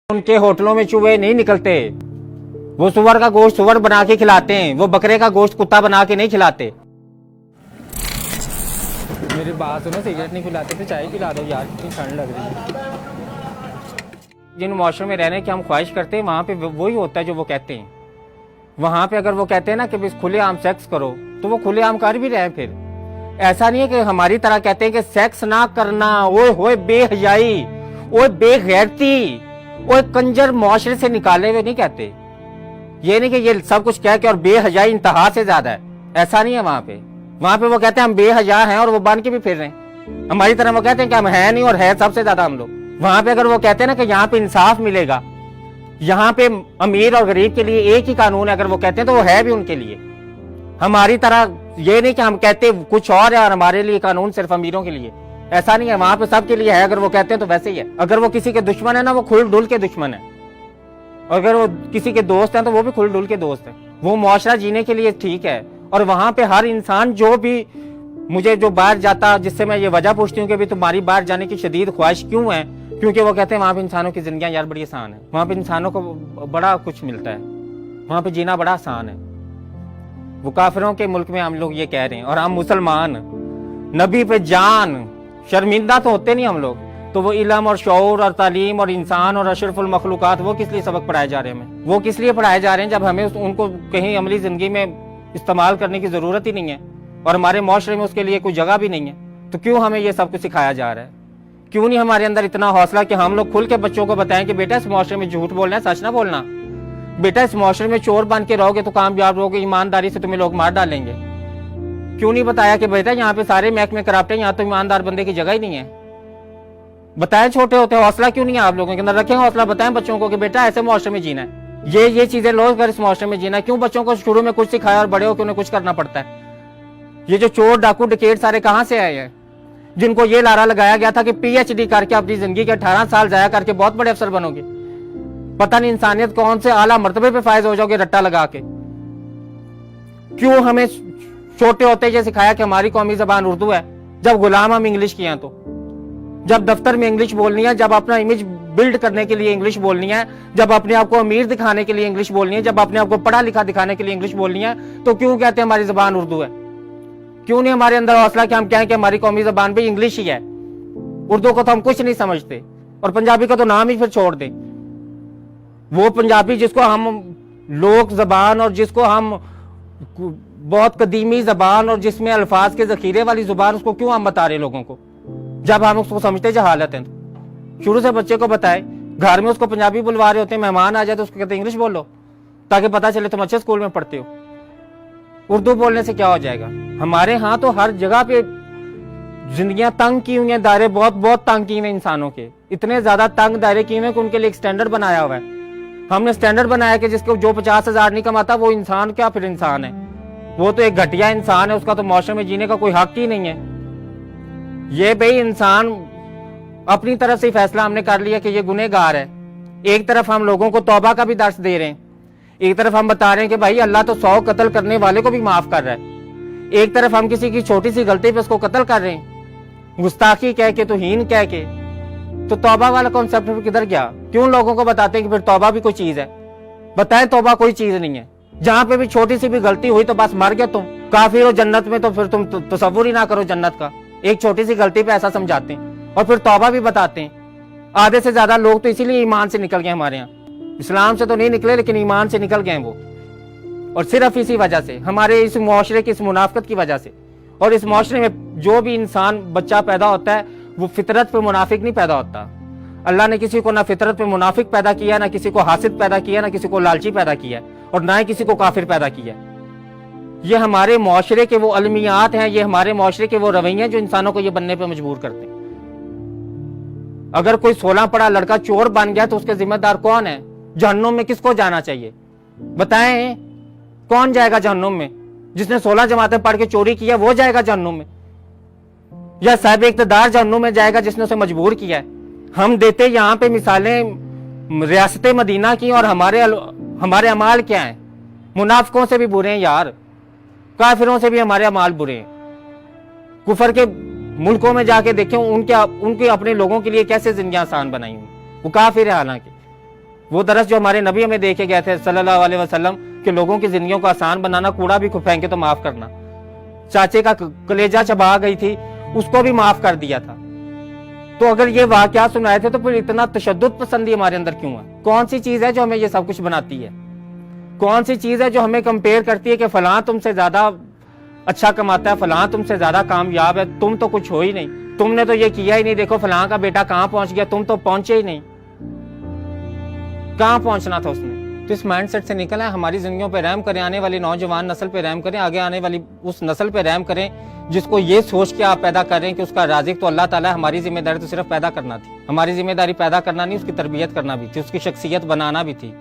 उनके होटलों में चूहे नहीं निकलते। वो सुअर का गोश्त सुअर बना के खिलाते हैं, वो बकरे का गोश्त कुत्ता बना के नहीं खिलाते। मेरी बात सुनो, सिगरेट नहीं पिलाते तो चाय पिला दो यार, कितनी ठंड लग रही है। जिन मुआशरे में रहने की हम ख्वाहिश करते हैं वहाँ पे वही होता है जो वो कहते हैं। वहाँ पे अगर वो कहते हैं ना कि खुलेआम सेक्स करो तो वो खुलेआम कर भी रहे हैं। फिर ऐसा नहीं है कि हमारी तरह कहते हैं कि सेक्स ना करना, ओए होए बेहयाई, ओए बेगैरती, ओए कंजर मुआशरे से निकाले हुए नहीं कहते। ये नहीं कि ये सब कुछ कह के और बेहयाई इंतहा से ज्यादा है, ऐसा नहीं है। वहाँ पे वो कहते हैं हम बेहया हैं और वो बन के भी फिर रहे हैं। हमारी तरह वो कहते हैं कि हम है नहीं और है सबसे ज्यादा हम लोग। वहां पे अगर वो कहते हैं ना कि यहाँ पे इंसाफ मिलेगा, यहाँ पे अमीर और गरीब के लिए एक ही कानून है, अगर वो कहते हैं तो वो है भी उनके लिए। हमारी तरह ये नहीं कि हम कहते कुछ और है और हमारे लिए कानून सिर्फ अमीरों के लिए, ऐसा नहीं है। वहां पे सबके लिए है, अगर वो कहते हैं तो वैसे ही है। अगर वो किसी के दुश्मन है ना, वो खुल डुल के दुश्मन है। अगर वो किसी के दोस्त हैं तो वो भी खुल डुल के दोस्त है। वो मुआशरा जीने के लिए ठीक है। और वहां पे हर इंसान जो भी मुझे जो बाहर जाता, जिससे मैं ये वजह पूछती हूँ कि भी तुम्हारी बाहर जाने की शदीद ख्वाहिश क्यों है, क्योंकि वो कहते हैं वहां पे इंसानों की जिंदगी यार बड़ी आसान है, वहां पे इंसानों को बड़ा कुछ मिलता है, वहां पे जीना बड़ा आसान है। वो काफिरों के मुल्क में हम लोग ये कह रहे हैं और हम मुसलमान नबी पे जान शर्मिंदा तो होते नहीं हम लोग। तो वो इल्म और शऊर और तालीम और इंसान और अशरफुल मखलूकात वो किस लिए सबक पढ़ाए जा रहे हैं हमें? वो किस लिए पढ़ाए जा रहे हैं जब हमें उनको कहीं अमली जिंदगी में इस्तेमाल करने की जरूरत ही नहीं है और हमारे मुआशरे में उसके लिए कोई जगह भी नहीं है। तो क्यों हमें ये सब कुछ सिखाया जा रहा है? क्यों नहीं हमारे अंदर इतना हौसला कि हम लोग खुल के बच्चों को बताएं कि बेटा इस मुआशरे में झूठ बोलना है, सच ना बोलना। बेटा इस मुआशरे में चोर बन के रहोगे तो कामयाब रहोगे, ईमानदारी से तुम्हें लोग मार डालेंगे। क्यों नहीं बताया कि बेटा यहाँ पे सारे महकमे करप्ट है, यहाँ तो ईमानदार बंदे की जगह ही नहीं है? बताएं छोटे होते, हौसला क्यों नहीं है आप लोगों के अंदर? रखें हौसला, बताएं बच्चों को कि बेटा ऐसे मुआशरे में जीना है, ये चीजें लो कर इस मुआशरे में जीना है। क्यों बच्चों को शुरू में कुछ सिखाया और बड़े होकर उन्हें कुछ करना पड़ता है? ये जो चोर डाकू डकैत सारे कहाँ से आए हैं, जिनको ये लारा लगाया गया था कि पीएचडी करके अपनी जिंदगी के 18 साल जाया करके बहुत बड़े अफसर बनोगे, पता नहीं इंसानियत कौन से आला मर्तबे पे फायज हो जाओगे रट्टा लगा के। क्यों हमें छोटे होते ये सिखाया कि हमारी कौमी जबान उर्दू है, जब गुलाम हम इंग्लिश किए हैं? तो जब दफ्तर में इंग्लिश बोलनी है, जब अपना इमेज बिल्ड करने के लिए इंग्लिश बोलनी है, जब अपने आप को अमीर दिखाने के लिए इंग्लिश बोलनी है, जब अपने आप को पढ़ा लिखा दिखाने के लिए इंग्लिश बोलनी है, तो क्यों कहते हैं हमारी जबान उर्दू है? क्यों नहीं हमारे अंदर हौसला कि हम कहें कि हमारी कौमी जबान भी इंग्लिश ही है, उर्दू को तो हम कुछ नहीं समझते और पंजाबी का तो नाम ही फिर छोड़ दे। वो पंजाबी जिसको हम लोक जबान और जिसको हम बहुत कदीमी जबान और जिसमें अल्फाज के जखीरे वाली जुबान, उसको क्यों हम बता रहे लोगों को जब हम उसको समझते जहालत है? तो शुरू से बच्चे को बताए, घर में उसको पंजाबी बुलवा रहे होते हैं, मेहमान आ जाए तो उसको कहते हैं इंग्लिश बोलो ताकि पता चले तुम अच्छे स्कूल में पढ़ते हो। उर्दू बोलने से क्या हो जाएगा? हमारे यहाँ तो हर जगह पे जिंदगियां तंग की हुई हैं, दायरे बहुत बहुत तंग किए हुए इंसानों के, इतने ज्यादा तंग दायरे किए हुए कि उनके लिए एक स्टैंडर्ड बनाया हुआ है। हमने स्टैंडर्ड बनाया कि जिसको जो 50,000 नहीं कमाता वो इंसान क्या फिर इंसान है? वो तो एक घटिया इंसान है, उसका तो मुआशरे में जीने का कोई हक ही नहीं है। ये भाई इंसान अपनी तरफ से फैसला हमने कर लिया कि ये गुनहगार है। एक तरफ हम लोगों को तौबा का भी दर्स दे रहे हैं, एक तरफ हम बता रहे हैं कि भाई अल्लाह तो 100 कत्ल करने वाले को भी माफ कर रहा है, एक तरफ हम किसी की छोटी सी गलती पे उसको कत्ल कर रहे हैं, गुस्ताखी कह के, तौहीन कह के। तो तौबा वाला कॉन्सेप्ट किधर गया? क्यों लोगों को बताते हैं कि फिर तौबा भी कोई चीज है? बताएं तौबा कोई चीज नहीं है। जहां पे भी छोटी सी भी गलती हुई तो बस मर गया तुम, काफिर हो जन्नत में, तो फिर तुम तसव्वुर ही ना करो जन्नत का। एक छोटी सी गलती पे ऐसा समझाते हैं और फिर तौबा भी बताते हैं। आधे से ज्यादा लोग तो इसीलिए ईमान से निकल गए हमारे यहाँ, इस्लाम से तो नहीं निकले लेकिन ईमान से निकल गए वो, और सिर्फ इसी वजह से, हमारे इस मुआशरे की इस मुनाफिकत की वजह से। और इस मुआशरे में जो भी इंसान बच्चा पैदा होता है वो फितरत पे मुनाफिक नहीं पैदा होता। अल्लाह ने किसी को ना फितरत पे मुनाफिक पैदा किया, ना किसी को हासिद पैदा किया, ना किसी को लालची पैदा किया, और ना ही किसी को काफिर पैदा किया। ये हमारे मुआशरे के वो अलमियात हैं, ये हमारे मुआशरे के वो रवैये हैं जो इंसानों को ये बनने पे मजबूर करते हैं। अगर कोई 16 पढ़ा लड़का चोर बन गया तो उसके जिम्मेदार कौन है? जहन्नुम में किसको जाना चाहिए? बताएं कौन जाएगा जहन्नुम में? जिसने 16 जमातें पढ़ के चोरी किया वो जाएगा जहन्नुम में, या साहिब इख्तिदार जहन्नुम में जाएगा जिसने उसे मजबूर किया है? हम देते यहाँ पे मिसालें रियासत मदीना की, और हमारे अमाल क्या है? मुनाफिकों से भी बुरे हैं यार, काफिरों से भी हमारे अमाल बुरे हैं। कुफर के मुल्कों में जाके देखें उनके अपने लोगों के लिए कैसे जिंदगी आसान बनाई हुई, वो काफिर है हालांकि, वो दरस जो हमारे नबी हमें दे के गए थे सल्लल्लाहु अलैहि वसल्लम कि लोगों की जिंदगियों को आसान बनाना, कूड़ा भी फेंके तो माफ करना। चाचे का कलेजा चबा गई थी, उसको भी माफ कर दिया था। तो अगर ये वाकया सुनाए थे तो फिर इतना तशद्दुद पसंदी हमारे अंदर क्यों है? कौन सी चीज है जो हमें ये सब कुछ बनाती है? कौन सी चीज है जो हमें कंपेयर करती है कि फलां तुमसे ज्यादा अच्छा कमाता है, फलां तुमसे ज्यादा कामयाब है, तुम तो कुछ हो ही नहीं, तुमने तो ये किया ही नहीं, देखो फलां का बेटा कहां पहुंच गया, तुम तो पहुंचे ही नहीं। कहां पहुंचना था उसने? तो इस माइंडसेट से निकल है। हमारी जिंदगियों पे रहम करें, आने वाली नौजवान नस्ल पे रहम करें, आगे आने वाली उस नस्ल पे रहम करें जिसको ये सोच के आप पैदा कर रहे हैं कि उसका राजिक तो अल्लाह ताला है, हमारी जिम्मेदारी तो सिर्फ पैदा करना थी। हमारी जिम्मेदारी पैदा करना नहीं, उसकी तरबियत करना भी थी, उसकी शख्सियत बनाना भी थी।